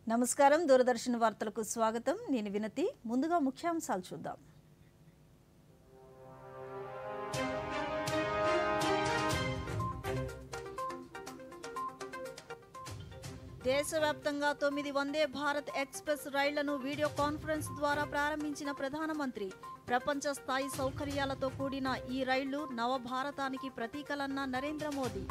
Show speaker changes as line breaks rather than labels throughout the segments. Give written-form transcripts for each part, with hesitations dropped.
నమస్కారం దూరదర్శన్ వార్తలకు స్వాగతం నేను వినతి ముందుగా ముఖ్యాంశాలు చూద్దాం దేశవ్యాప్తంగా 9 వందే భారత్ ఎక్స్‌ప్రెస్ రైళ్లను వీడియో కాన్ఫరెన్స్ ద్వారా ప్రారంభించిన ప్రధానమంత్రి ప్రపంచ స్థాయి సౌకర్యాలతో కూడిన ఈ రైళ్లు నవభారతానికి ప్రతీకలన్న నరేంద్ర మోదీ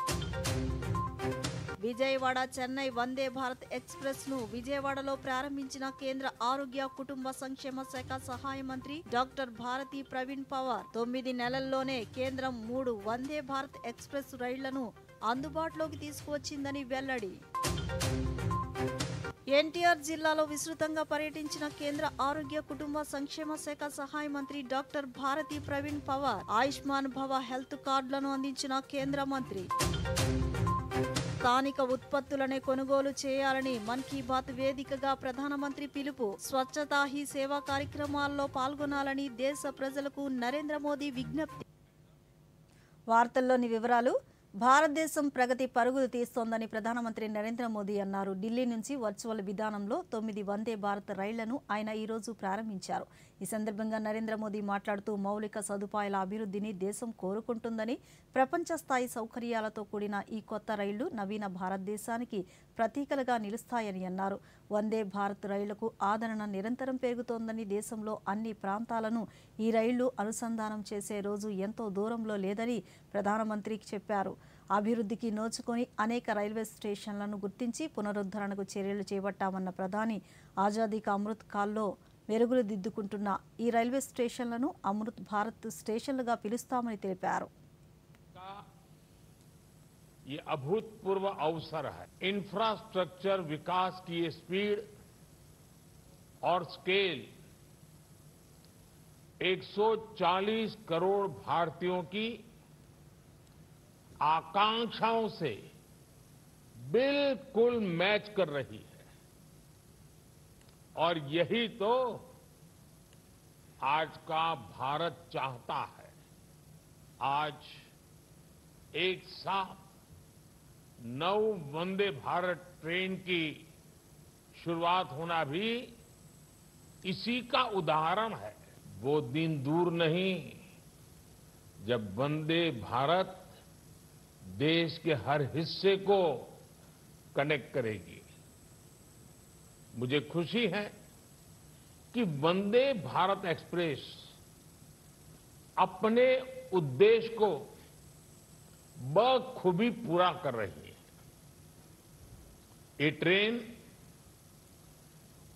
విజయవాడ చెన్నై వందే భారత్ ఎక్స్‌ప్రెస్ ను విజయవాడలో ప్రారంభించిన కేంద్ర ఆరోగ్య కుటుంబ సంక్షేమ శాఖ సహాయ మంత్రి డాక్టర్ భారతి ప్రవీణ్ పవార్ 9 నెలల్లోనే కేంద్రం 3 వందే భారత్ ఎక్స్‌ప్రెస్ రైళ్లను అందుబాటులోకి తీసుకువచ్చిందని వెల్లడి ఎన్టీఆర్ జిల్లాలో విస్తృతంగా పర్యటించిన కేంద్ర ఆరోగ్య కుటుంబ సంక్షేమ శాఖ సహాయ మంత్రి డాక్టర్ భారతి ప్రవీణ్ పవార్ ఆయుష్మాన్ భవ హెల్త్ కార్డులను అందించిన కేంద్ర మంత్రి స్థానిక ఉత్పత్తులనే కొనుగోలు చేయాలని మన్ కీ బాత్ వేదికగా ప్రధానమంత్రి పిలుపు స్వచ్ఛతా హీ సేవా కార్యక్రమాల్లో పాల్గొనాలని దేశ ప్రజలకు నరేంద్ర మోదీ విజ్ఞప్తి వార్తల్లోని వివరాలు భారతదేశం ప్రగతి పరుగులు తీస్తోందని ప్రధానమంత్రి నరేంద్ర మోదీ అన్నారు. ఢిల్లీ నుంచి వర్చువల్ విధానంలో 9 వందే భారత్ రైళ్లను ఆయన ఈరోజు ప్రారంభించారు. ఈ సందర్భంగా నరేంద్ర మోదీ మాట్లాడుతూ మౌలిక సదుపాయాల అభివృద్ధిని దేశం కోరుకుంటుందని, ప్రపంచ స్థాయి సౌకర్యాలతో కూడిన ఈ కొత్త రైళ్లు నవీన భారతదేశానికి ప్రతీకలుగా నిలుస్తాయని అన్నారు. వందే భారత్ రైళ్లకు ఆదరణ నిరంతరం పెరుగుతోందని, దేశంలో అన్ని ప్రాంతాలను ఈ రైళ్లు అనుసంధానం చేసే రోజు ఎంతో దూరంలో లేదని ప్రధానమంత్రికి చెప్పారు. అభివృద్ధికి నోచుకొని అనేక రైల్వే స్టేషన్లను గుర్తించి పునరుద్ధరణకు చర్యలు చేపట్టామన్న ప్రధాని ఆజాదీ కా అమృత్ కాల్లో మెరుగులు దిద్దుకుంటున్న ఈ రైల్వే స్టేషన్లను అమృత్ భారత్ స్టేషన్లుగా పిలుస్తామని తెలిపారు.
ये अभूतपूर्व अवसर है। इंफ्रास्ट्रक्चर विकास की ये स्पीड और स्केल 140 करोड़ भारतीयों की आकांक्षाओं से बिल्कुल मैच कर रही है और यही तो आज का भारत चाहता है। आज एक साथ 9 वंदे भारत ट्रेन की शुरुआत होना भी इसी का उदाहरण है। वो दिन दूर नहीं जब वंदे भारत देश के हर हिस्से को कनेक्ट करेगी। मुझे खुशी है कि वंदे भारत एक्सप्रेस अपने उद्देश्य को बखूबी पूरा कर रही है। ये ट्रेन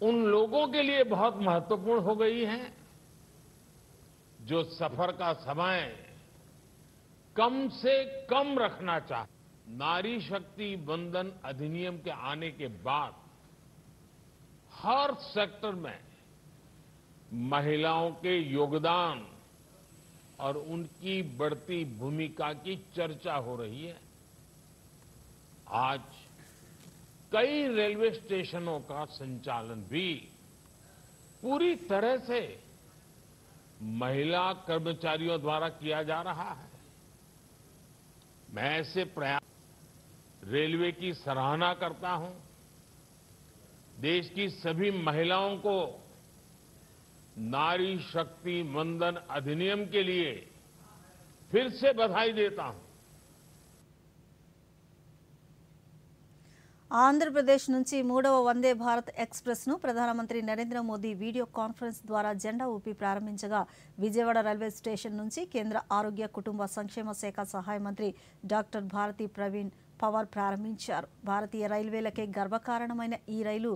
उन लोगों के लिए बहुत महत्वपूर्ण हो गई है जो सफर का समय कम से कम रखना चाहते। नारी शक्ति वंदन अधिनियम के आने के बाद हर सेक्टर में महिलाओं के योगदान और उनकी बढ़ती भूमिका की चर्चा हो रही है। आज कई रेलवे स्टेशनों का संचालन भी पूरी तरह से महिला कर्मचारियों द्वारा किया जा रहा है। मैं ऐसे प्रयास रेलवे की सराहना करता हूं। देश की सभी महिलाओं को नारी शक्ति वंदन अधिनियम के लिए फिर से बधाई देता हूं।
ఆంధ్రప్రదేశ్ నుంచి 3వ వందే భారత్ ఎక్స్‌ప్రెస్ ను ప్రధానమంత్రి నరేంద్ర మోదీ వీడియో కాన్ఫరెన్స్ ద్వారా జెండా ఊపి ప్రారంభించగా విజయవాడ రైల్వే స్టేషన్ నుంచి కేంద్ర ఆరోగ్య కుటుంబ సంక్షేమ శాఖ సహాయ మంత్రి డాక్టర్ భారతి ప్రవీణ్ పవార్ ప్రారంభించారు. భారతీయ రైల్వేలకే గర్వకారణమైన ఈ రైలు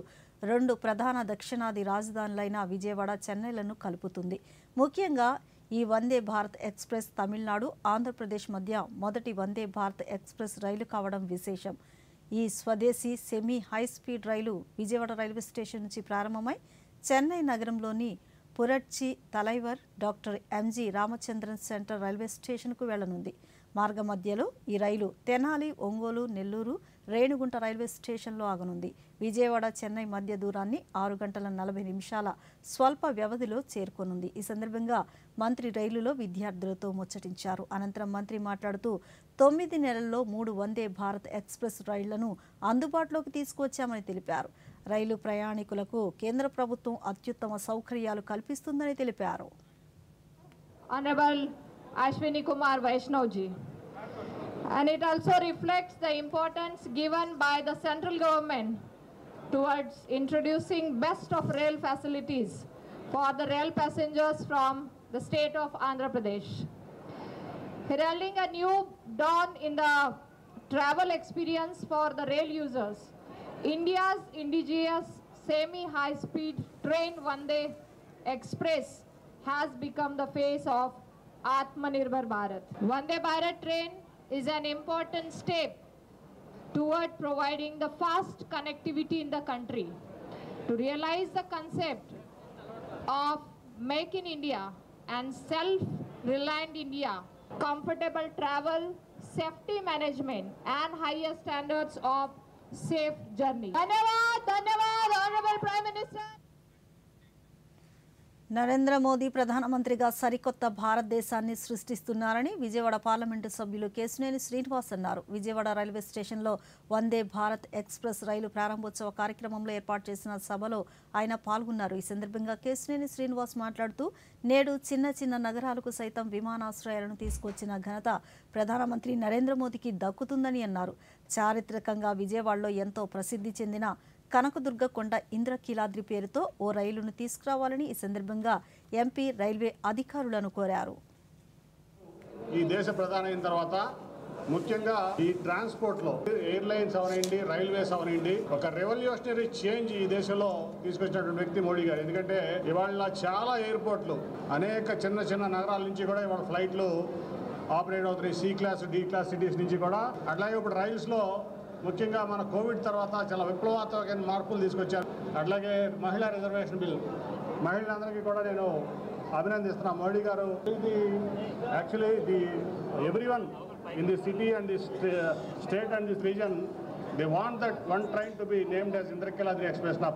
2 ప్రధాన దక్షిణాది రాజధానులైన విజయవాడ చెన్నైలను కలుపుతుంది. ముఖ్యంగా ఈ వందే భారత్ ఎక్స్‌ప్రెస్ తమిళనాడు, ఆంధ్రప్రదేశ్ మధ్య మొదటి వందే భారత్ ఎక్స్‌ప్రెస్ రైలు కావడం విశేషం. ఈ స్వదేశీ సెమీ హై స్పీడ్ రైలు విజయవాడ రైల్వే స్టేషన్ నుంచి ప్రారంభమై చెన్నై నగరంలోని Puratchi Thalaivar doctor MG Ramachandran central railway స్టేషన్కు వెళ్లనుంది. మార్గ మధ్యలో ఈ రైలు తెనాలి, ఒంగోలు, నెల్లూరు, రేణిగుంట రైల్వే స్టేషన్లో ఆగనుంది. విజయవాడ చెన్నై మధ్య దూరాన్ని 6 గంటల 40 నిమిషాల స్వల్ప వ్యవధిలో చేరుకోనుంది. ఈ సందర్భంగా మంత్రి రైలులో విద్యార్థులతో ముచ్చటించారు. అనంతరం మంత్రి మాట్లాడుతూ 9 నెలల్లో 3 వందే భారత్ ఎక్స్‌ప్రెస్ రైళ్లను అందుబాటులోకి తీసుకువచ్చామని తెలిపారు. రైలు ప్రయాణికులకు కేంద్ర ప్రభుత్వం అత్యుత్తమ సౌకర్యాలు కల్పిస్తుందని తెలిపారు.
Honorable Ashwini Kumar Vaishnav ji. And it also reflects the importance given by the central government towards introducing best of rail facilities for the rail passengers from the state of Andhra Pradesh. Heralding a new dawn in the travel experience for the rail users, India's indigenous semi-high-speed train Vande Express has become the face of Atmanirbhar Bharat. Vande Bharat train is an important step toward providing the fast connectivity in the country. To realize the concept of Make in India and Self-Reliant India, comfortable travel, safety management and higher standards of safe journey. Dhanyavad, Honorable Prime Minister.
Narendra Modi ప్రధానమంత్రిగా సరికొత్త భారతదేశాన్ని సృష్టిస్తున్నారని Vijayawada parliament సభ్యులు కేశినేని శ్రీనివాస్ అన్నారు. Vijayawada railway స్టేషన్లో వందే Bharat express రైలు ప్రారంభోత్సవ కార్యక్రమంలో ఏర్పాటు చేసిన సభలో ఆయన పాల్గొన్నారు. ఈ సందర్భంగా కేశినేని శ్రీనివాస్ మాట్లాడుతూ నేడు చిన్న చిన్న నగరాలకు సైతం విమానాశ్రయాలను తీసుకొచ్చిన ఘనత ప్రధానమంత్రి నరేంద్ర మోదీకి దక్కుతుందని అన్నారు. చారిత్రకంగా విజయవాడలో ఎంతో ప్రసిద్ధి చెందిన కనకదుర్గ కొండ ఇంద్రకీలాద్రి పేరుతో ఓ రైలును తీసుకురావాలని ఈ సందర్భంగా ఎంపీ రైల్వే అధికారులను కోరారు.
ఈ దేశ ప్రధాని అయిన తర్వాత ముఖ్యంగా ఈ ట్రాన్స్పోర్ట్ లో ఎయిర్లైన్స్ అవనండి, రైల్వేస్ అవనండి, ఒక రెవల్యూషనరీ చేంజ్ ఈ దేశంలో తీసుకొచ్చినటువంటి వ్యక్తి మోడీ గారు. ఎందుకంటే ఇవాళ చాలా ఎయిర్పోర్ట్లు అనేక చిన్న చిన్న నగరాల నుంచి కూడా ఇవాళ ఫ్లైట్లు ఆపరేట్ అవుతున్నాయి. C class, D class cities నుంచి కూడా. అట్లాగే ఇప్పుడు రైల్స్ లో ముఖ్యంగా మన కోవిడ్ తర్వాత చాలా విప్లవాత్మకమైన మార్పులు తీసుకొచ్చారు. అట్లాగే మహిళా రిజర్వేషన్ బిల్, మహిళలందరికీ కూడా నేను అభినందిస్తున్నా. మోడీ గారు actually everyone in the city and the state and this region, they want that one train to be named as Indrakiladri Express. Now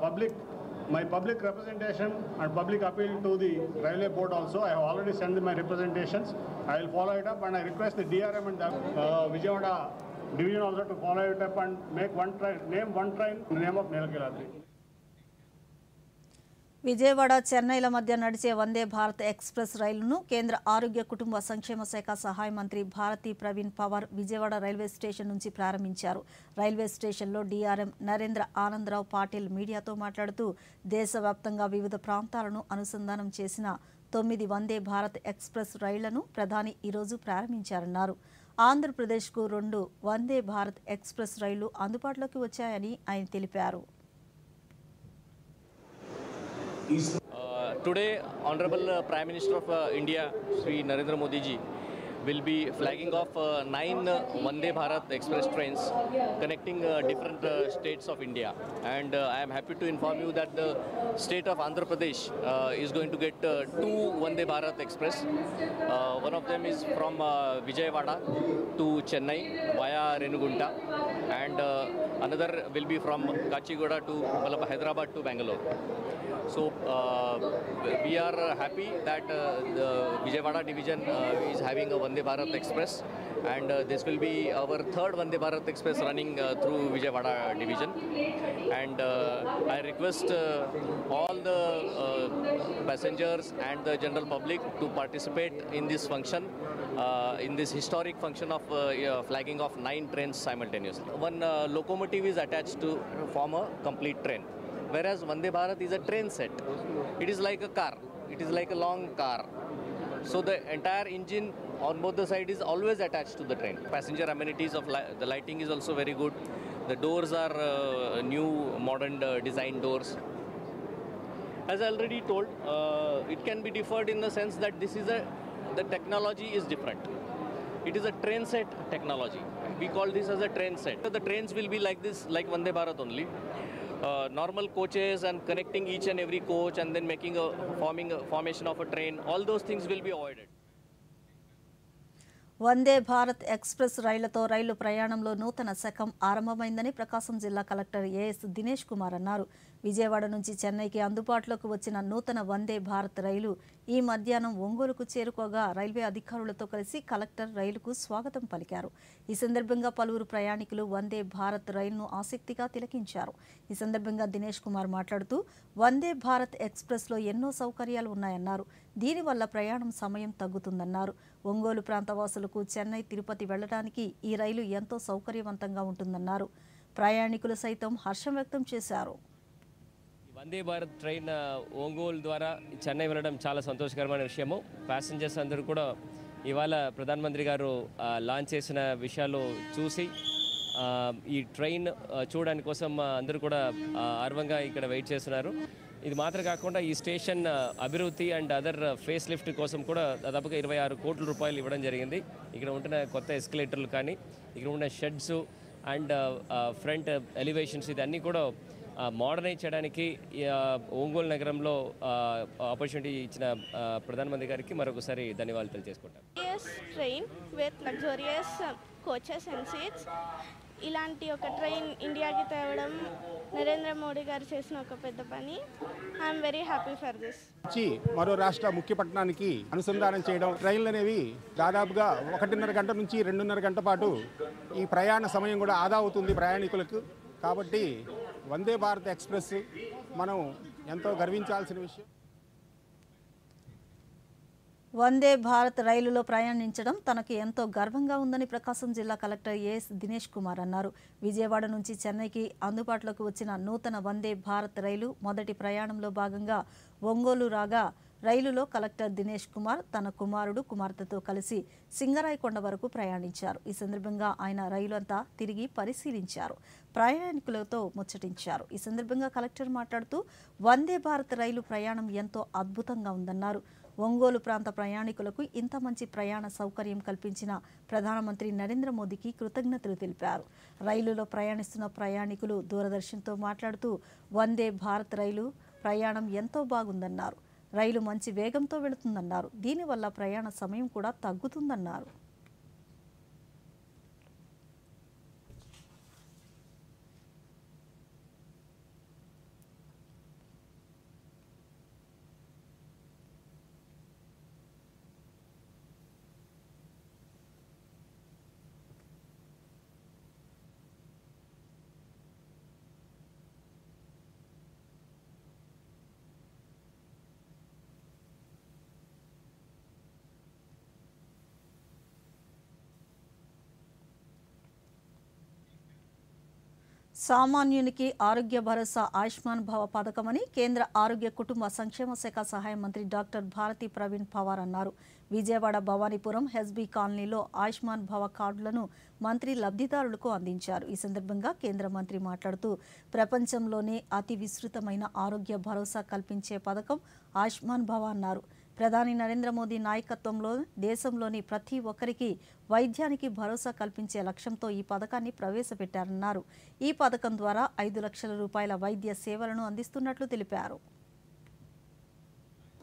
my public representation and public appeal to the railway board also, I have already sent my representations. I will follow it up and I request the DRM and the Vijayawada division also to follow it up and make one train, name one train in the name of Indrakiladri.
Vijayawada చెన్నైల మధ్య నడిచే వందే Bharat express రైలును కేంద్ర ఆరోగ్య కుటుంబ సంక్షేమ శాఖ సహాయ మంత్రి భారతీ ప్రవీణ్ పవార్ విజయవాడ రైల్వే స్టేషన్ నుంచి ప్రారంభించారు. రైల్వే స్టేషన్లో డీఆర్ఎం నరేంద్ర ఆనందరావు పాటిల్ మీడియాతో మాట్లాడుతూ దేశవ్యాప్తంగా వివిధ ప్రాంతాలను అనుసంధానం చేసిన 9 వందే భారత్ ఎక్స్ప్రెస్ రైళ్లను ప్రధాని ఈరోజు ప్రారంభించారన్నారు. ఆంధ్రప్రదేశ్కు 2 వందే భారత్ ఎక్స్ప్రెస్ రైళ్లు అందుబాటులోకి వచ్చాయని ఆయన తెలిపారు.
Today, Honorable Prime Minister of India, Shri Narendra Modi ji, will be flagging off 9 Vande Bharat Express trains connecting different states of India. And I am happy to inform you that the state of Andhra Pradesh is going to get 2 Vande Bharat Express. One of them is from Vijayawada to Chennai via Renugunta, and another will be from Kachigoda to Hyderabad to Bangalore. So we are happy that the Vijayawada division is having a Vande Bharat Express, and this will be our 3rd Vande Bharat Express running through Vijayawada division. And I request all the passengers and the general public to participate in this function, in this historic function of flagging of 9 trains simultaneously. One locomotive is attached to form a complete train, whereas Vande Bharat is a train set. It is like a car. It is like a long car. So the entire engine on both the sides is always attached to the train. Passenger amenities of the lighting is also very good. The doors are new modern design doors. As I already told, it can be differed in the sense that the technology is different. It is a train set technology. We call this as a train set. So the trains will be like this, like Vande Bharat only. Normal coaches and connecting each and every coach and then making formation of a train, all those things will be avoided.
Vande Bharat express రైళ్లతో రైలు ప్రయాణంలో నూతన శకం ఆరంభమైందని ప్రకాశం జిల్లా collector as Dinesh Kumar అన్నారు. విజయవాడ నుంచి చెన్నైకి అందుబాటులోకి వచ్చిన నూతన వందే భారత్ రైలు ఈ మధ్యాహ్నం ఒంగోలుకు చేరుకోగా రైల్వే అధికారులతో కలిసి కలెక్టర్ రైలుకు స్వాగతం పలికారు. ఈ సందర్భంగా పలువురు ప్రయాణికులు వందే భారత్ రైలును ఆసక్తిగా తిలకించారు. ఈ సందర్భంగా దినేష్ కుమార్ మాట్లాడుతూ వందే భారత్ ఎక్స్ప్రెస్లో ఎన్నో సౌకర్యాలు ఉన్నాయన్నారు. దీనివల్ల ప్రయాణం సమయం తగ్గుతుందన్నారు. ఒంగోలు ప్రాంతవాసులకు చెన్నై, తిరుపతి వెళ్లడానికి ఈ రైలు ఎంతో సౌకర్యవంతంగా ఉంటుందన్నారు. ప్రయాణికులు సైతం హర్షం వ్యక్తం చేశారు.
వందే భారత్ ట్రైన్ ఒంగోలు ద్వారా చెన్నై వెళ్ళడం చాలా సంతోషకరమైన విషయము. ప్యాసింజర్స్ అందరూ కూడా ఇవాళ ప్రధానమంత్రి గారు లాంచ్ చేసిన విషయాలు చూసి ఈ ట్రైన్ చూడడానికి కోసం అందరూ కూడా ఆర్వంగా ఇక్కడ వెయిట్ చేస్తున్నారు. ఇది మాత్రం కాకుండా ఈ స్టేషన్ అభివృద్ధి అండ్ అదర్ ఫేస్ లిఫ్ట్ కోసం కూడా దాదాపుగా 26 కోట్ల రూపాయలు ఇవ్వడం జరిగింది. ఇక్కడ ఉంటున్న కొత్త ఎస్కలేటర్లు కానీ ఇక్కడ ఉన్న షెడ్స్ అండ్ ఫ్రంట్ ఎలివేషన్స్ ఇదన్నీ కూడా మోడర్నైజ్ చేయడానికి ఒంగోలు నగరంలో ఆపర్చునిటీ ఇచ్చిన ప్రధానమంత్రి గారికి మరొకసారి ధన్యవాదాలు తెలియజేసుకుంటాను.
Train with luxurious coaches and seats, ఇలాంటి ఒక ట్రైన్ ఇండియాకి తేవడం నరేంద్ర మోడీ గారు చేసిన ఒక పెద్ద పని. I'm very happy for this.
మరో రాష్ట్ర ముఖ్య పట్టణానికి అనుసంధానం చేయడం, ట్రైన్లు అనేవి దాదాపుగా 1.5 గంట నుంచి 2.5 గంట పాటు ఈ ప్రయాణ సమయం కూడా ఆదా అవుతుంది ప్రయాణికులకు. కాబట్టి వందే భారత్ ఎక్స్ప్రెస్ మనం ఎంతో గర్వించాల్సిన విషయం.
వందే భారత్ రైలులో ప్రయాణించడం తనకు ఎంతో గర్వంగా ఉందని ప్రకాశం జిల్లా కలెక్టర్ ఏఎస్ దినేష్ కుమార్ అన్నారు. విజయవాడ నుంచి చెన్నైకి అందుబాటులోకి వచ్చిన నూతన వందే భారత్ రైలు మొదటి ప్రయాణంలో భాగంగా ఒంగోలు రాగా రైలులో కలెక్టర్ దినేష్ కుమార్ తన కుమారుడు, కుమార్తెతో కలిసి సింగరాయకొండ వరకు ప్రయాణించారు. ఈ సందర్భంగా ఆయన రైలు అంతా తిరిగి పరిశీలించారు, ప్రయాణికులతో ముచ్చటించారు. ఈ సందర్భంగా కలెక్టర్ మాట్లాడుతూ వందే భారత్ రైలు ప్రయాణం ఎంతో అద్భుతంగా ఉందన్నారు. ఒంగోలు ప్రాంత ప్రయాణికులకు ఇంత మంచి ప్రయాణ సౌకర్యం కల్పించిన ప్రధానమంత్రి నరేంద్ర మోదీకి కృతజ్ఞతలు తెలిపారు. రైలులో ప్రయాణిస్తున్న ప్రయాణికులు దూరదర్శన్తో మాట్లాడుతూ వందే భారత్ రైలు ప్రయాణం ఎంతో బాగుందన్నారు. రైలు మంచి వేగంతో వెళుతుందన్నారు. దీనివల్ల ప్రయాణ సమయం కూడా తగ్గుతుందన్నారు. సామాన్యునికి ఆరోగ్య భరోసా ఆయుష్మాన్ భవ పథకమని కేంద్ర ఆరోగ్య కుటుంబ సంక్షేమ శాఖ సహాయ మంత్రి డాక్టర్ భారతి ప్రవీణ్ పవార్ అన్నారు. విజయవాడ భవానీపురం హెచ్బీ కాలనీలో ఆయుష్మాన్ భవ కార్డులను మంత్రి లబ్ధిదారులకు అందించారు. ఈ సందర్భంగా కేంద్ర మంత్రి మాట్లాడుతూ ప్రపంచంలోనే అతి విస్తృతమైన ఆరోగ్య భరోసా కల్పించే పథకం ఆయుష్మాన్ భవ అన్నారు. ప్రధాని నరేంద్ర మోదీ నాయకత్వంలో దేశంలోని ప్రతి ఒక్కరికి వైద్యానికి భరోసా కల్పించే లక్ష్యంతో ఈ పథకాన్ని ప్రవేశపెట్టారన్నారు. ఈ పథకం ద్వారా 5 లక్షల రూపాయల వైద్య సేవలను అందిస్తున్నట్లు తెలిపారు.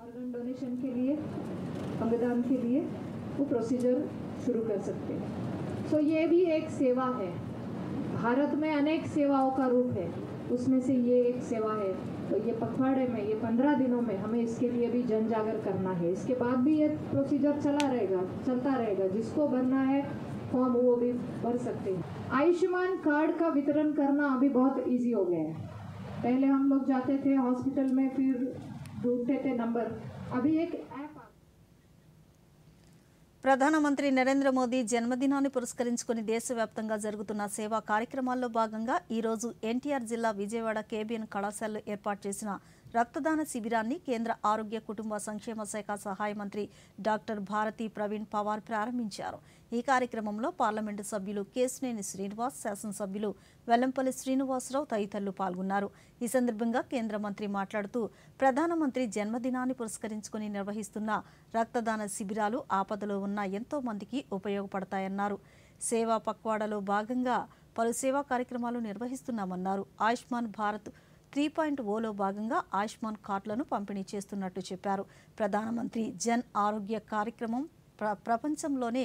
ऑर्गन डोनेशन के लिए, अंगदान के लिए वो प्रोसीजर शुरू कर सकते हैं. सो ये भी एक सेवा है. भारत में अनेक सेवाओं का रूप है, उसमें से ये एक सेवा है. तो ये पखवाड़े में, ये 15 दिनों में हमें इसके लिए भी जन जागर करना है. इसके बाद भी ये प्रोसीजर चलता रहेगा. जिसको भरना है फॉर्म वो भी भर सकते हैं. आयुष्मान कार्ड का वितरण करना अभी बहुत इजी हो गया है. पहले हम लोग जाते थे हॉस्पिटल में, फिर ढूंढते थे नंबर. अभी एक ऐप.
ప్రధానమంత్రి నరేంద్ర మోదీ జన్మదినాన్ని పురస్కరించుకుని దేశవ్యాప్తంగా జరుగుతున్న సేవా కార్యక్రమాల్లో భాగంగా ఈరోజు ఎన్టీఆర్ జిల్లా విజయవాడ కేబిఎన్ కళాశాలలో ఏర్పాటు చేసిన రక్తదాన శిబిరాన్ని కేంద్ర ఆరోగ్య కుటుంబ సంక్షేమ శాఖ సహాయ మంత్రి డాక్టర్ భారతి ప్రవీణ్ పవార్ ప్రారంభించారు. ఈ కార్యక్రమంలో పార్లమెంటు సభ్యులు కేశినేని శ్రీనివాస్, శాసనసభ్యులు వెల్లంపల్లి శ్రీనివాసరావు తదితరులు పాల్గొన్నారు. ఈ సందర్భంగా కేంద్ర మంత్రి మాట్లాడుతూ ప్రధానమంత్రి జన్మదినాన్ని పురస్కరించుకుని నిర్వహిస్తున్న రక్తదాన శిబిరాలు ఆపదలో ఉన్న ఎంతో మందికి ఉపయోగపడతాయన్నారు. సేవా పక్వాడలో భాగంగా పలు సేవా కార్యక్రమాలు నిర్వహిస్తున్నామన్నారు. ఆయుష్మాన్ భారత్ 3.0లో భాగంగా ఆయుష్మాన్ కార్డులను పంపిణీ చేస్తున్నట్టు చెప్పారు. ప్రధానమంత్రి జన్ ఆరోగ్య కార్యక్రమం ప్రపంచంలోనే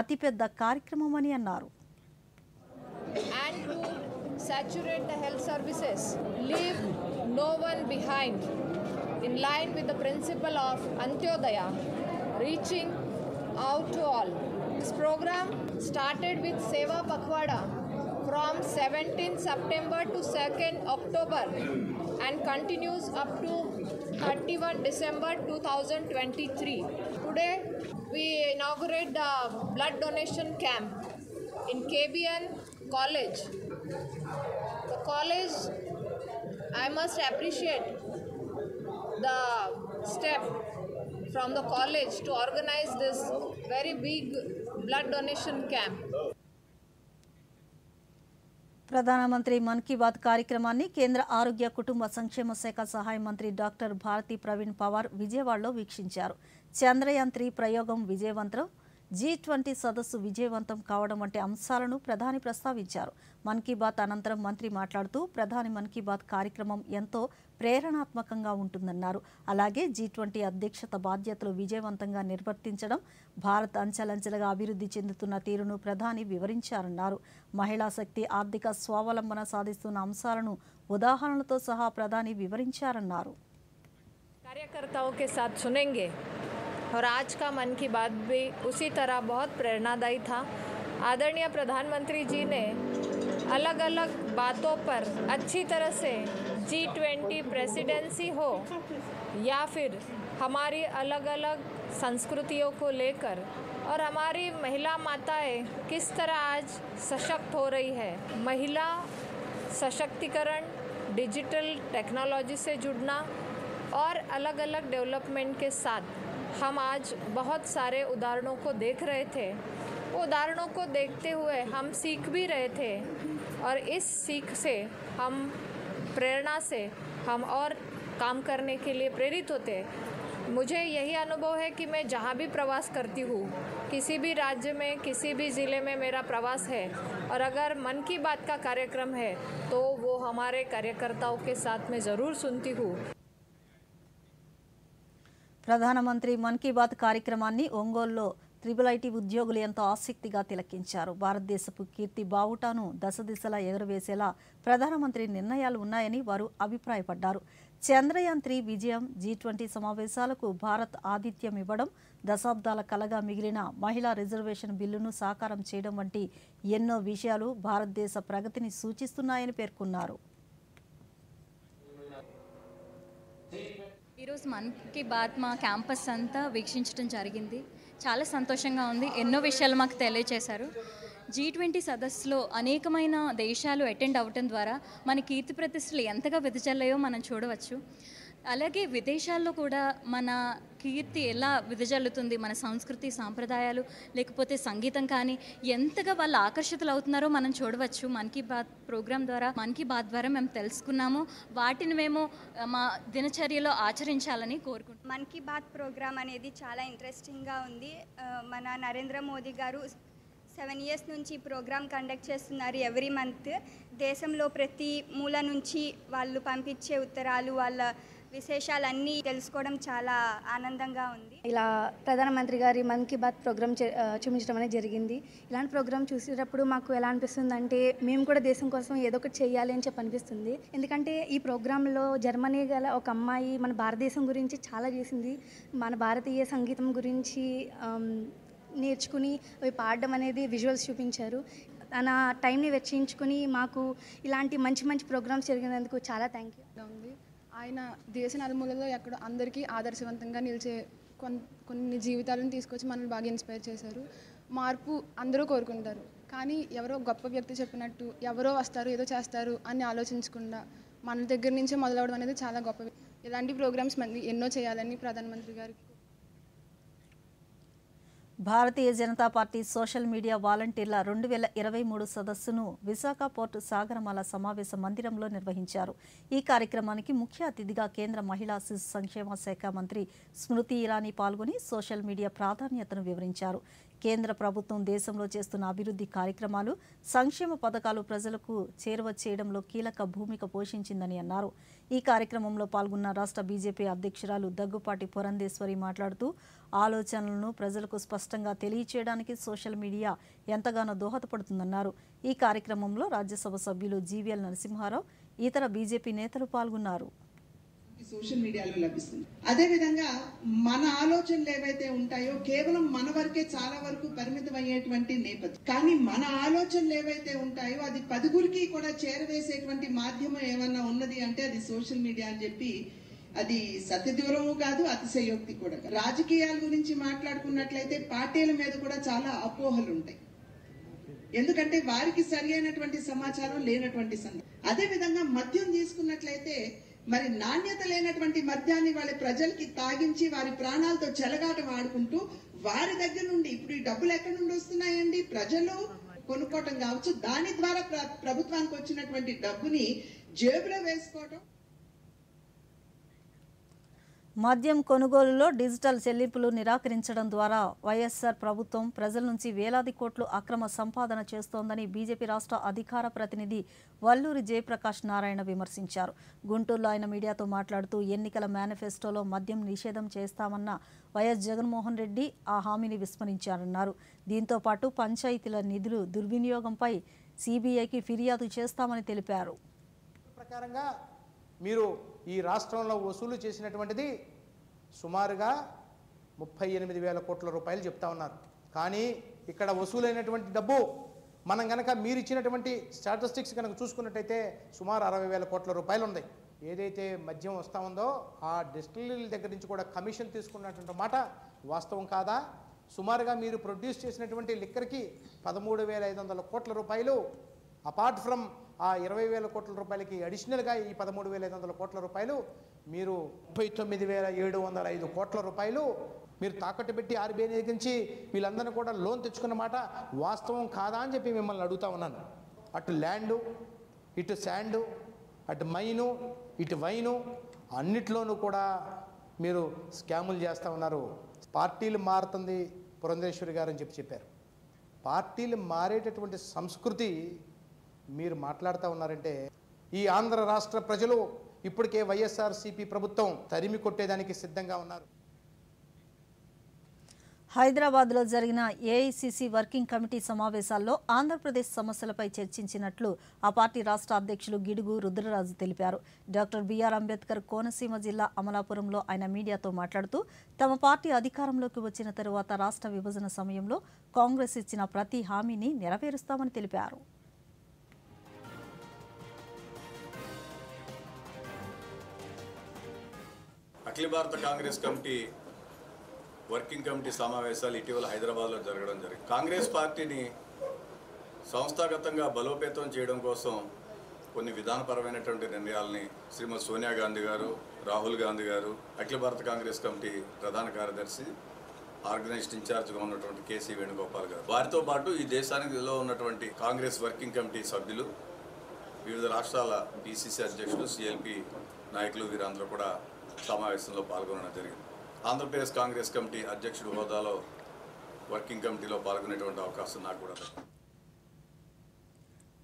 అతిపెద్ద కార్యక్రమమని అన్నారు.
And to saturate the health services, leave no one behind, in line with the principle of Antyodaya, reaching out to all. This program started with Seva Pakhwada from 17th September to 2nd October and continues up to 31 December 2023. Today we inaugurate the blood donation camp in KBN College. The college, I must appreciate the step from the college to organize this very big blood donation camp.
ప్రధానమంత్రి మన్ కీ బాత్ కార్యక్రమాన్ని కేంద్ర ఆరోగ్య కుటుంబ సంక్షేమ శాఖ సహాయ మంత్రి doctor Bharati Praveen Pawar విజయవాడలో వీక్షించారు. చంద్రయాన్ 3 ప్రయోగం విజయవంతం, G20 సదస్సు విజయవంతం కావడం వంటి అంశాలను ప్రధాని ప్రస్తావించారు. మన్ కీ బాత్ అనంతరం మంత్రి మాట్లాడుతూ ప్రధాని మన్ కీ బాత్ కార్యక్రమం ఎంతో ప్రేరణాత్మకంగా ఉంటుందన్నారు. అలాగే G20 అధ్యక్షత బాధ్యతలు విజయవంతంగా నిర్వర్తించడం, భారత్ అంచెలంచెలుగా అభివృద్ధి చెందుతున్న తీరును ప్రధాని వివరించారన్నారు. మహిళా శక్తి, ఆర్థిక స్వావలంబన సాధిస్తున్న అంశాలను ఉదాహరణలతో సహా ప్రధాని వివరించారన్నారు.
कार्यकर्ताओं के साथ सुनेंगे और आज का मन की बात भी उसी तरह बहुत प्रेरणादायी था. आदरणीय प्रधानमंत्री जी ने अलग अलग बातों पर अच्छी तरह से G20 प्रेसिडेंसी हो या फिर हमारी अलग अलग संस्कृतियों को लेकर और हमारी महिला माताएं किस तरह आज सशक्त हो रही है, महिला सशक्तिकरण, डिजिटल टेक्नोलॉजी से जुड़ना और अलग अलग डेवलपमेंट के साथ हम आज बहुत सारे उदाहरणों को देख रहे थे. वो उदाहरणों को देखते हुए हम सीख भी रहे थे और इस सीख से हम प्रेरणा से हम और काम करने के लिए प्रेरित होते. मुझे यही अनुभव है कि मैं जहाँ भी प्रवास करती हूँ, किसी भी राज्य में, किसी भी ज़िले में मेरा प्रवास है और अगर मन की बात का कार्यक्रम है तो वो हमारे कार्यकर्ताओं के साथ मैं ज़रूर सुनती हूँ.
ప్రధానమంత్రి మన్ కీ బాత్ కార్యక్రమాన్ని ఒంగోలులో IIIT ఉద్యోగులు ఎంతో ఆసక్తిగా తిలకించారు. భారతదేశపు కీర్తి బావుటాను దశ దిశలా ఎగురవేసేలా ప్రధానమంత్రి నిర్ణయాలు ఉన్నాయని వారు అభిప్రాయపడ్డారు. చంద్రయాన్ 3 విజయం, G20 సమావేశాలకు భారత్ ఆతిథ్యం ఇవ్వడం, దశాబ్దాల కలగా మిగిలిన మహిళా రిజర్వేషన్ బిల్లును సాకారం చేయడం వంటి ఎన్నో విషయాలు భారతదేశ ప్రగతిని సూచిస్తున్నాయని పేర్కొన్నారు.
ఈరోజు మన్ కీ బాత్ మా క్యాంపస్ అంతా వీక్షించడం జరిగింది. చాలా సంతోషంగా ఉంది. ఎన్నో విషయాలు మాకు తెలియజేశారు. G20 సదస్సులో అనేకమైన దేశాలు అటెండ్ అవ్వటం ద్వారా మన కీర్తి ప్రతిష్టలు ఎంతగా వెదజల్లాయో మనం చూడవచ్చు. అలాగే విదేశాల్లో కూడా మన కీర్తి ఎలా విదజల్లుతుంది, మన సంస్కృతి సాంప్రదాయాలు లేకపోతే సంగీతం కానీ ఎంతగా వాళ్ళు ఆకర్షితులు అవుతున్నారో మనం చూడవచ్చు. మన్ కీ బాత్ ప్రోగ్రాం ద్వారా, మన్ కీ బాత్ ద్వారా మేము తెలుసుకున్నాము. వాటిని మేము మా దినచర్యలో ఆచరించాలని కోరుకుంటున్నాం.
మన్ కీ బాత్ ప్రోగ్రాం అనేది చాలా ఇంట్రెస్టింగ్గా ఉంది. మన నరేంద్ర మోదీ గారు 7 years నుంచి ప్రోగ్రామ్ కండక్ట్ చేస్తున్నారు. ఎవ్రీ మంత్ దేశంలో ప్రతి మూల నుంచి వాళ్ళు పంపించే ఉత్తరాలు, వాళ్ళ విశేషాలన్నీ తెలుసుకోవడం చాలా ఆనందంగా ఉంది.
ఇలా ప్రధానమంత్రి గారి మన్ కీ బాత్ ప్రోగ్రామ్ చూపించడం అనేది జరిగింది. ఇలాంటి ప్రోగ్రామ్ చూసేటప్పుడు మాకు ఎలా అనిపిస్తుంది అంటే మేము కూడా దేశం కోసం ఏదో ఒకటి చేయాలి అని చెప్పి అనిపిస్తుంది. ఎందుకంటే ఈ ప్రోగ్రాంలో జర్మనీ గల ఒక అమ్మాయి మన భారతదేశం గురించి చాలా చేసింది. మన భారతీయ సంగీతం గురించి నేర్చుకుని అవి పాడడం అనేది విజువల్స్ చూపించారు. తన టైంని వెచ్చించుకుని మాకు ఇలాంటి మంచి మంచి ప్రోగ్రామ్స్ జరిగినందుకు చాలా థ్యాంక్ యూ ఉంది.
ఆయన దేశ నలుమూలలో ఎక్కడ అందరికీ ఆదర్శవంతంగా నిలిచే కొన్ని జీవితాలను తీసుకొచ్చి మనల్ని బాగా ఇన్స్పైర్ చేశారు. మార్పు అందరూ కోరుకుంటారు, కానీ ఎవరో గొప్ప వ్యక్తి చెప్పినట్టు ఎవరో వస్తారు ఏదో చేస్తారు అని ఆలోచించకుండా మన దగ్గర నుంచే మొదలవడం అనేది చాలా గొప్ప. ఇలాంటి ప్రోగ్రామ్స్ ఎన్నో చేయాలని ప్రధానమంత్రి గారికి.
Bharatiya Janata party social media వాలంటీర్ల 2023 సదస్సును విశాఖ పోర్టు సాగరమాల సమావేశ మందిరంలో నిర్వహించారు. ఈ కార్యక్రమానికి ముఖ్య అతిథిగా కేంద్ర మహిళా శిశు సంక్షేమ శాఖ మంత్రి స్మృతి ఇరానీ పాల్గొని సోషల్ మీడియా ప్రాధాన్యతను వివరించారు. కేంద్ర ప్రభుత్వం దేశంలో చేస్తున్న అభివృద్ధి కార్యక్రమాలు, సంక్షేమ పథకాలు ప్రజలకు చేరువ చేయడంలో కీలక భూమిక పోషించిందని అన్నారు. ఈ కార్యక్రమంలో పాల్గొన్న రాష్ట్ర బీజేపీ అధ్యక్షురాలు దగ్గుపాటి పురంధేశ్వరి మాట్లాడుతూ ఆలోచనలను ప్రజలకు స్పష్టంగా తెలియచేయడానికి సోషల్ మీడియా ఎంతగానో దోహదపడుతుందన్నారు. ఈ కార్యక్రమంలో రాజ్యసభ సభ్యులు జీవీఎల్ నరసింహారావు, ఇతర బీజేపీ నేతలు పాల్గొన్నారు.
సోషల్ మీడియాలో లభిస్తుంది. అదేవిధంగా మన ఆలోచనలు ఏవైతే ఉంటాయో కేవలం మన వరకే చాలా వరకు పరిమితం అయ్యేటువంటి నేపథ్యం. కానీ మన ఆలోచనలు ఏవైతే ఉంటాయో అది 10గురికి కూడా చేరవేసేటువంటి మాధ్యమం ఏమన్నా ఉన్నది అంటే అది సోషల్ మీడియా అని చెప్పి అది సత్యదూరము కాదు, అతిశయోక్తి కూడా. రాజకీయాల గురించి మాట్లాడుకున్నట్లయితే పార్టీల మీద కూడా చాలా అపోహలు ఉంటాయి. ఎందుకంటే వారికి సరి అయినటువంటి సమాచారం లేనటువంటి సందర్భం. అదేవిధంగా మద్యం తీసుకున్నట్లయితే మరి నాణ్యత లేనటువంటి మద్యాన్ని వాళ్ళ ప్రజలకి తాగించి వారి ప్రాణాలతో చెలగాటం ఆడుకుంటూ వారి దగ్గర నుండి ఇప్పుడు ఈ డబ్బులు ఎక్కడి నుండి వస్తున్నాయండి? ప్రజలు కొనుక్కోవటం కావచ్చు, దాని ద్వారా ప్రభుత్వానికి వచ్చినటువంటి డబ్బుని జేబులో వేసుకోవటం.
మద్యం కొనుగోలులో డిజిటల్ చెల్లింపులు నిరాకరించడం ద్వారా వైఎస్ఆర్ ప్రభుత్వం ప్రజల నుంచి వేలాది కోట్లు అక్రమ సంపాదన చేస్తోందని బీజేపీ రాష్ట్ర అధికార ప్రతినిధి వల్లూరి జయప్రకాష్ నారాయణ విమర్శించారు. గుంటూరులో ఆయన మీడియాతో మాట్లాడుతూ ఎన్నికల మేనిఫెస్టోలో మద్యం నిషేధం చేస్తామన్న వైఎస్ జగన్మోహన్ రెడ్డి ఆ హామీని విస్మరించారన్నారు. దీంతో పాటు పంచాయతీల నిధులు దుర్వినియోగంపై సిబిఐకి ఫిర్యాదు చేస్తామని తెలిపారు.
ప్రకారంగా మీరు ఈ రాష్ట్రంలో వసూలు చేసినటువంటిది సుమారుగా 38,000 కోట్ల రూపాయలు చెప్తా ఉన్నారు. కానీ ఇక్కడ వసూలైనటువంటి డబ్బు మనం కనుక మీరు ఇచ్చినటువంటి స్టాటిస్టిక్స్ కనుక చూసుకున్నట్టయితే సుమారు 60,000 కోట్ల రూపాయలు ఉంది. ఏదైతే మద్యం వస్తూ ఉందో ఆ డిస్టిలరీల దగ్గర నుంచి కూడా కమిషన్ తీసుకున్నటువంటి మాట వాస్తవం కాదా? సుమారుగా మీరు ప్రొడ్యూస్ చేసినటువంటి లిక్కర్కి 13,500 కోట్ల రూపాయలు అపార్ట్ ఫ్రమ్ ఆ 20,000 కోట్ల రూపాయలకి అడిషనల్గా ఈ 13,500 కోట్ల రూపాయలు మీరు 39,705 కోట్ల రూపాయలు మీరు తాకట్టు పెట్టి ఆర్బీఐ దగ్గర నుంచి వీళ్ళందరినీ కూడా లోన్ తెచ్చుకున్న మాట వాస్తవం కాదా అని చెప్పి మిమ్మల్ని అడుగుతా ఉన్నాను. అటు ల్యాండు, ఇటు శాండు, అటు మైను, ఇటు వైను అన్నిట్లోనూ కూడా మీరు స్కాములు చేస్తూ ఉన్నారు. పార్టీలు మారుతుంది పురంధేశ్వరి గారు అని చెప్పారు. పార్టీలు మారేటటువంటి సంస్కృతి మీరు మాట్లాడుతూ ఉన్నారంటే ఈ ఆంధ్ర రాష్ట్ర ప్రజలు ఇప్పటికే వైఎస్ఆర్సీపీ ప్రభుత్వం తరిమి కొట్టేదానికి సిద్ధంగా ఉన్నారు.
హైదరాబాద్లో జరిగిన ఏఐసీసీ వర్కింగ్ కమిటీ సమావేశాల్లో ఆంధ్రప్రదేశ్ సమస్యలపై చర్చించినట్లు ఆ పార్టీ రాష్ట్ర అధ్యక్షులు గిడుగు రుద్రరాజు తెలిపారు. డాక్టర్ బిఆర్ అంబేద్కర్ కోనసీమ జిల్లా అమలాపురంలో ఆయన మీడియాతో మాట్లాడుతూ తమ పార్టీ అధికారంలోకి వచ్చిన తరువాత రాష్ట్ర విభజన సమయంలో కాంగ్రెస్ ఇచ్చిన ప్రతి హామీని నెరవేరుస్తామని తెలిపారు.
అఖిల భారత కాంగ్రెస్ కమిటీ వర్కింగ్ కమిటీ సమావేశాలు ఇటీవల హైదరాబాద్లో జరగడం జరిగింది. కాంగ్రెస్ పార్టీని సంస్థాగతంగా బలోపేతం చేయడం కోసం కొన్ని విధానపరమైనటువంటి నిర్ణయాలని శ్రీమతి సోనియా గాంధీ గారు, రాహుల్ గాంధీ గారు, అఖిల భారత కాంగ్రెస్ కమిటీ ప్రధాన కార్యదర్శి, ఆర్గనైజ్డ్ ఇన్ఛార్జ్గా ఉన్నటువంటి కేసీ వేణుగోపాల్ గారు, వారితో పాటు ఈ దేశానికిలో ఉన్నటువంటి కాంగ్రెస్ వర్కింగ్ కమిటీ సభ్యులు, వివిధ రాష్ట్రాల పిసిసి అధ్యక్షులు, సిఎల్పి నాయకులు వీరందరూ కూడా సమావేశంలో పాల్గొనడం జరిగింది. ఆంధ్రప్రదేశ్ కాంగ్రెస్ కమిటీ అధ్యక్షుడు హోదాలో వర్కింగ్ కమిటీలో పాల్గొనేటువంటి అవకాశం నాకు కూడా దక్కింది.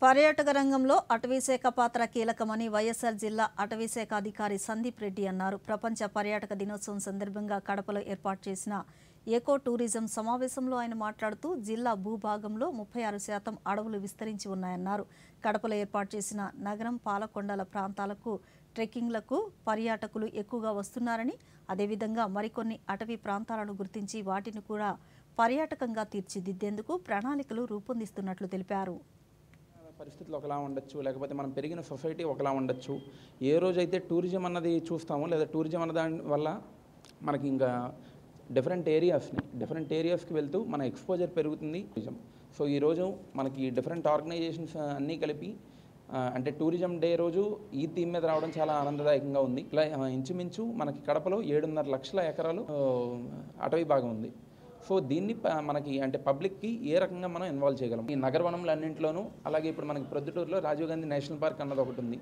పర్యాటక రంగంలో అటవీశాఖ పాత్ర కీలకమని వైఎస్ఆర్ జిల్లా అటవీశాఖ అధికారి సందీప్ రెడ్డి అన్నారు. ప్రపంచ పర్యాటక దినోత్సవం సందర్భంగా కడపలో ఏర్పాటు చేసిన ఎకో టూరిజం సమావేశంలో ఆయన మాట్లాడుతూ జిల్లా భూభాగంలో 36% అడవులు విస్తరించి ఉన్నాయన్నారు. కడపలో ఏర్పాటు చేసిన నగరం పాలకొండల ప్రాంతాలకు ట్రెక్కింగ్లకు పర్యాటకులు ఎక్కువగా వస్తున్నారని, అదేవిధంగా మరికొన్ని అటవీ ప్రాంతాలను గుర్తించి వాటిని కూడా పర్యాటకంగా తీర్చిదిద్దేందుకు ప్రణాళికలు రూపొందిస్తున్నట్లు తెలిపారు.
పరిస్థితులు ఒకలా ఉండొచ్చు, లేకపోతే మనం పెరిగిన సొసైటీ ఒకలా ఉండొచ్చు. ఏ రోజైతే టూరిజం అన్నది చూస్తామో లేదా టూరిజం అన్న దాని వల్ల మనకి ఇంకా డిఫరెంట్ ఏరియాస్కి వెళ్తూ మన ఎక్స్పోజర్ పెరుగుతుంది. సో ఈరోజు మనకి డిఫరెంట్ ఆర్గనైజేషన్స్ అన్నీ కలిపి అంటే టూరిజం డే రోజు ఈ థీమ్ మీద రావడం చాలా ఆనందదాయకంగా ఉంది. ఇలా ఇంచుమించు మనకి కడపలో 7.5 లక్షల ఎకరాలు అటవీ భాగం ఉంది. సో దీన్ని మనకి అంటే పబ్లిక్కి ఏ రకంగా మనం ఇన్వాల్వ్ చేయగలం. ఈ నగరవనంలో అన్నింటిలోనూ, అలాగే ఇప్పుడు మనకి ప్రొద్దుటూరులో రాజీవ్ గాంధీ నేషనల్ పార్క్ అన్నది ఒకటి ఉంది.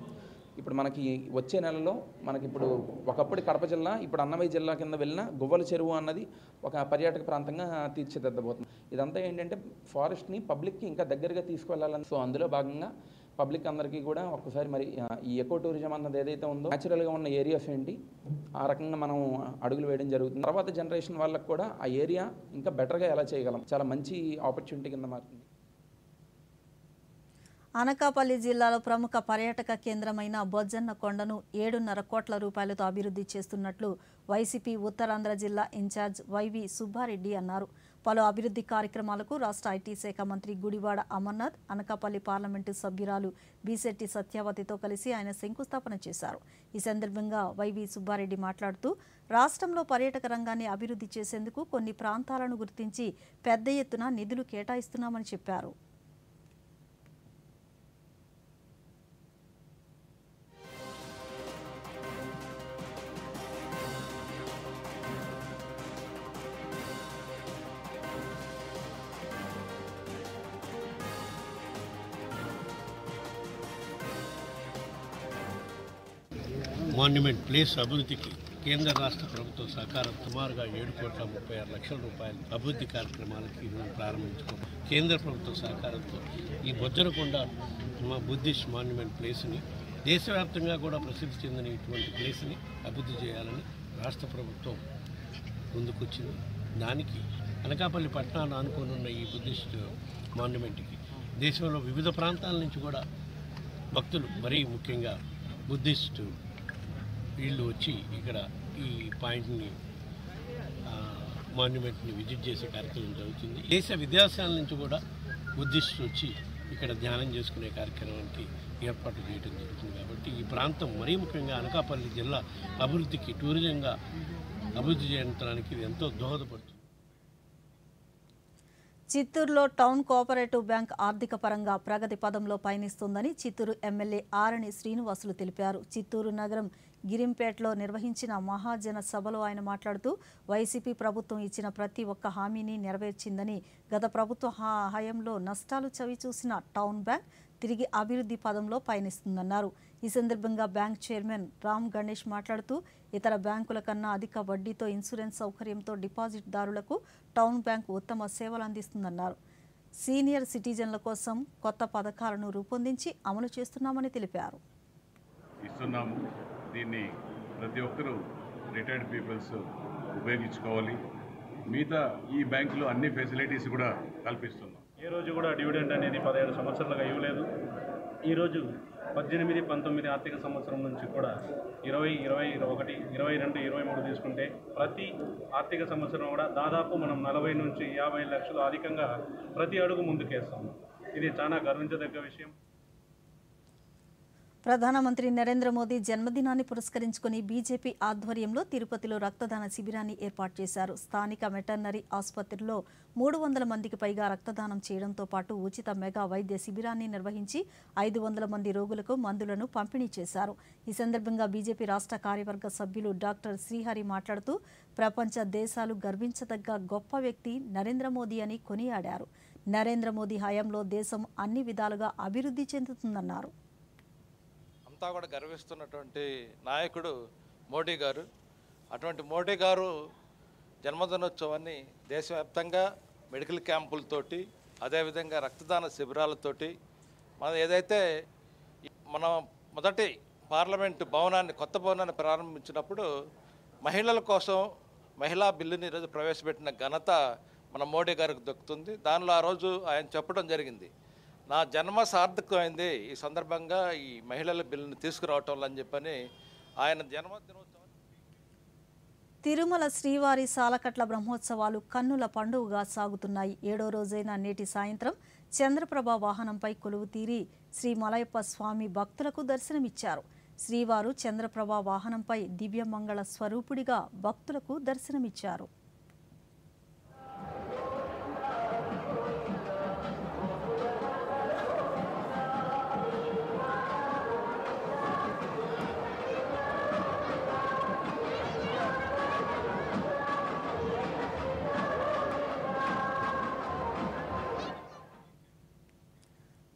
ఇప్పుడు మనకి వచ్చే నెలలో మనకి ఇప్పుడు ఒకప్పుడు కడప జిల్లా, ఇప్పుడు అన్నమయ్య జిల్లా కింద వెళ్ళిన గువ్వల చెరువు అన్నది ఒక పర్యాటక ప్రాంతంగా తీర్చిదిద్దబోతుంది. ఇదంతా ఏంటంటే ఫారెస్ట్ని పబ్లిక్కి ఇంకా దగ్గరగా తీసుకువెళ్ళాలని. సో అందులో భాగంగా పబ్లిక్ అందరికీ కూడా ఒక్కసారి మరి ఈ ఎకో టూరిజం అన్నది ఏదైతే ఉందో న్యాచురల్గా ఉన్న ఏరియాస్ ఏంటి ఆ రకంగా మనం అడుగులు వేయడం జరుగుతుంది. తర్వాత జనరేషన్ వాళ్ళకి కూడా ఆ ఏరియా ఇంకా బెటర్గా ఎలా చేయగలం, చాలా మంచి ఆపర్చునిటీ కింద మారుతుంది.
అనకాపల్లి జిల్లాలో ప్రముఖ పర్యాటక కేంద్రమైన బొజ్జన్న కొండను 7.5 కోట్ల రూపాయలతో అభివృద్ధి చేస్తున్నట్లు వైసీపీ ఉత్తరాంధ్ర జిల్లా ఇన్ఛార్జ్ వైవి సుబ్బారెడ్డి అన్నారు. పలు అభివృద్ధి కార్యక్రమాలకు రాష్ట్ర ఐటీ శాఖ మంత్రి గుడివాడ అమర్నాథ్, అనకాపల్లి పార్లమెంటు సభ్యురాలు బీశెట్టి సత్యావతితో కలిసి ఆయన శంకుస్థాపన చేశారు. ఈ సందర్భంగా వైవి సుబ్బారెడ్డి మాట్లాడుతూ రాష్ట్రంలో పర్యాటక రంగాన్ని అభివృద్ధి చేసేందుకు కొన్ని ప్రాంతాలను గుర్తించి పెద్ద ఎత్తున నిధులు కేటాయిస్తున్నామని చెప్పారు.
మాన్యుమెంట్ ప్లేస్ అభివృద్ధికి కేంద్ర రాష్ట్ర ప్రభుత్వ సహకారం సుమారుగా 7,36,00,000 రూపాయల అభివృద్ధి కార్యక్రమాలకి ఈరోజు ప్రారంభించుకున్నాం. కేంద్ర ప్రభుత్వ సహకారంతో ఈ బొజ్జనకొండ బుద్ధిస్ట్ మాన్యుమెంట్ ప్లేస్ని దేశవ్యాప్తంగా కూడా ప్రసిద్ధి చెందిన ఇటువంటి ప్లేస్ని అభివృద్ధి చేయాలని రాష్ట్ర ప్రభుత్వం ముందుకొచ్చింది. దానికి అనకాపల్లి పట్టణాన్ని ఆనుకొని ఉన్న ఈ బుద్ధిస్ట్ మాన్యుమెంట్కి దేశంలో వివిధ ప్రాంతాల నుంచి కూడా భక్తులు, మరీ ముఖ్యంగా బుద్ధిస్ట్ వీళ్ళు వచ్చి ఇక్కడ ఈ పాయింట్ని మాన్యుమెంట్ని విజిట్ చేసే కార్యక్రమం జరుగుతుంది. దేశ విదేశాల నుంచి కూడా బుద్ధిస్టులు వచ్చి ఇక్కడ ధ్యానం చేసుకునే కార్యక్రమానికి ఏర్పాటు చేయడం జరుగుతుంది. కాబట్టి ఈ ప్రాంతం మరీ ముఖ్యంగా అనకాపల్లి జిల్లా అభివృద్ధికి, టూరిజంగా అభివృద్ధి చేయడానికి ఇది ఎంతో దోహదపడుతుంది.
చిత్తూరులో టౌన్ కోఆపరేటివ్ బ్యాంక్ ఆర్థిక పరంగా ప్రగతి పదంలో పయనిస్తుందని చిత్తూరు ఎమ్మెల్యే ఆరణి శ్రీనివాసులు తెలిపారు. చిత్తూరు నగరం గిరింపేటలో నిర్వహించిన మహాజన సభలో ఆయన మాట్లాడుతూ వైసీపీ ప్రభుత్వం ఇచ్చిన ప్రతి ఒక్క హామీని నెరవేర్చిందని, గత ప్రభుత్వ హయాంలో నష్టాలు చవిచూసిన టౌన్ బ్యాంక్ తిరిగి అభివృద్ధి పదంలో పయనిస్తుందన్నారు. ఈ సందర్భంగా బ్యాంక్ చైర్మన్ రామ్ గణేష్ మాట్లాడుతూ ఇతర బ్యాంకుల కన్నా అధిక వడ్డీతో ఇన్సూరెన్స్ సౌకర్యంతో డిపాజిట్దారులకు టౌన్ బ్యాంక్ ఉత్తమ సేవలు అందిస్తుందన్నారు. సీనియర్ సిటిజన్ల కోసం కొత్త పథకాలను రూపొందించి అమలు చేస్తున్నామని తెలిపారు.
దీన్ని ప్రతి ఒక్కరూ రిటైర్డ్ పీపుల్స్ ఉపయోగించుకోవాలి. మిగతా ఈ బ్యాంకులో అన్ని ఫెసిలిటీస్ కూడా కల్పిస్తున్నాం.
ఏ రోజు కూడా డివిడెండ్ అనేది 17 సంవత్సరాలుగా ఇవ్వలేదు. ఈరోజు 18, 19 ఆర్థిక సంవత్సరం నుంచి కూడా 20, 21, 22, 23 తీసుకుంటే ప్రతి ఆర్థిక సంవత్సరం కూడా దాదాపు మనం 40 నుంచి 50 లక్షలు అధికంగా ప్రతి అడుగు ముందుకేస్తాము. ఇది చాలా గర్వించదగ్గ విషయం.
ప్రధానమంత్రి నరేంద్ర మోదీ జన్మదినాన్ని పురస్కరించుకుని బీజేపీ ఆధ్వర్యంలో తిరుపతిలో రక్తదాన శిబిరాన్ని ఏర్పాటు చేశారు. స్థానిక వెటర్నరీ ఆసుపత్రిలో 300 మందికి పైగా రక్తదానం చేయడంతో పాటు ఉచిత మెగా వైద్య శిబిరాన్ని నిర్వహించి 500 మంది రోగులకు మందులను పంపిణీ చేశారు. ఈ సందర్భంగా బీజేపీ రాష్ట్ర కార్యవర్గ సభ్యులు డాక్టర్ శ్రీహరి మాట్లాడుతూ ప్రపంచ దేశాలు గర్వించదగ్గ గొప్ప వ్యక్తి నరేంద్ర మోదీ అని కొనియాడారు. నరేంద్ర మోదీ హయాంలో దేశం అన్ని విధాలుగా అభివృద్ధి చెందుతుందన్నారు.
అంతా కూడా గర్విస్తున్నటువంటి నాయకుడు మోడీ గారు. అటువంటి మోడీ గారు జన్మదినోత్సవాన్ని దేశవ్యాప్తంగా మెడికల్ క్యాంపులతోటి, అదేవిధంగా రక్తదాన శిబిరాలతోటి, మనం ఏదైతే మనం మొదటి పార్లమెంటు భవనాన్ని, కొత్త భవనాన్ని ప్రారంభించినప్పుడు మహిళల కోసం మహిళా బిల్లుని ఈరోజు ప్రవేశపెట్టిన ఘనత మన మోడీ గారికి దక్కుతుంది. దానిలో ఆ రోజు ఆయన చెప్పడం జరిగింది, నా జన్మ సార్థకమైంది ఈ సందర్భంగా ఈ మహిళల బిల్లుని తీసుకురావటం అని చెప్పని ఆయన జన్మదినోత్సవం.
తిరుమల శ్రీవారి సాలకట్ల బ్రహ్మోత్సవాలు కన్నుల పండుగగా సాగుతున్నాయి. 7వ రోజైన నేటి సాయంత్రం చంద్రప్రభ వాహనంపై కొలువు తీరి శ్రీ మలయప్ప స్వామి భక్తులకు దర్శనమిచ్చారు. శ్రీవారు చంద్రప్రభ వాహనంపై దివ్యమంగళ స్వరూపుడిగా భక్తులకు దర్శనమిచ్చారు.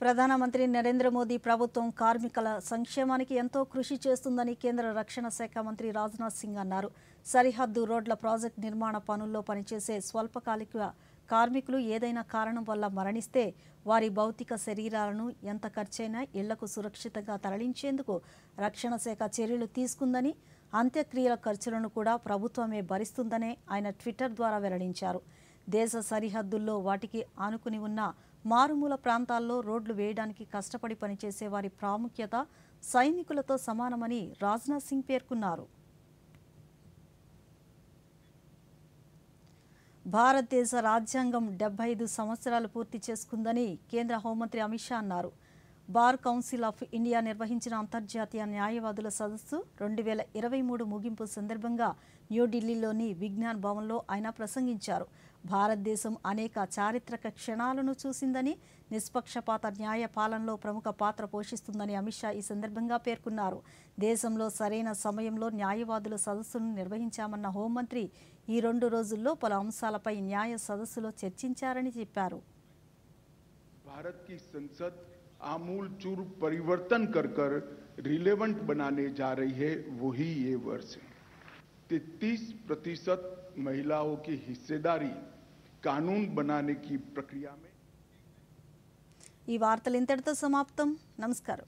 ప్రధానమంత్రి నరేంద్ర మోదీ ప్రభుత్వం కార్మికుల సంక్షేమానికి ఎంతో కృషి చేస్తుందని కేంద్ర రక్షణ శాఖ మంత్రి రాజ్నాథ్ సింగ్ అన్నారు. సరిహద్దు రోడ్ల ప్రాజెక్టు నిర్మాణ పనుల్లో పనిచేసే స్వల్పకాలిక కార్మికులు ఏదైనా కారణం వల్ల మరణిస్తే వారి భౌతిక శరీరాలను ఎంత ఖర్చైనా ఇళ్లకు సురక్షితంగా తరలించేందుకు రక్షణ శాఖ చర్యలు తీసుకుందని, అంత్యక్రియల ఖర్చులను కూడా ప్రభుత్వమే భరిస్తుందనే ఆయన ట్విట్టర్ ద్వారా వెల్లడించారు. దేశ సరిహద్దుల్లో వాటికి ఆనుకుని ఉన్న మారుమూల ప్రాంతాల్లో రోడ్లు వేయడానికి కష్టపడి పనిచేసే వారి ప్రాముఖ్యత సైనికులతో సమానమని రాజ్నాథ్ సింగ్ పేర్కొన్నారు. భారతదేశ రాజ్యాంగం 75 సంవత్సరాలు పూర్తి చేసుకుందని కేంద్ర హోంమంత్రి అమిత్ షా అన్నారు. బార్ కౌన్సిల్ ఆఫ్ ఇండియా నిర్వహించిన అంతర్జాతీయ న్యాయవాదుల సదస్సు 2023 ముగింపు సందర్భంగా న్యూఢిల్లీలోని విజ్ఞాన్ భవన్లో ఆయన ప్రసంగించారు. భారతదేశం అనేక చారిత్రక క్షణాలను చూసిందని, నిష్పక్షపాత న్యాయ పాలనలో ప్రముఖ పాత్ర పోషిస్తుందని అమిత్ షా ఈ సందర్భంగా పేర్కొన్నారు. దేశంలో సరైన సమయంలో న్యాయవాదుల సదస్సును నిర్వహించామన్న హోంమంత్రి ఈ 2 రోజుల్లో పలు అంశాలపై న్యాయ సదస్సులో చర్చించారని చెప్పారు.
भारत की संसद आमूल चूर परिवर्तन कर रिलेवेंट बनाने जा रही है, वही ये वर्ष है. 33% महिलाओं की हिस्सेदारी कानून बनाने की प्रक्रिया में.
ఈ వార్తలు ఇంతటితో సమాప్తం. నమస్కారం.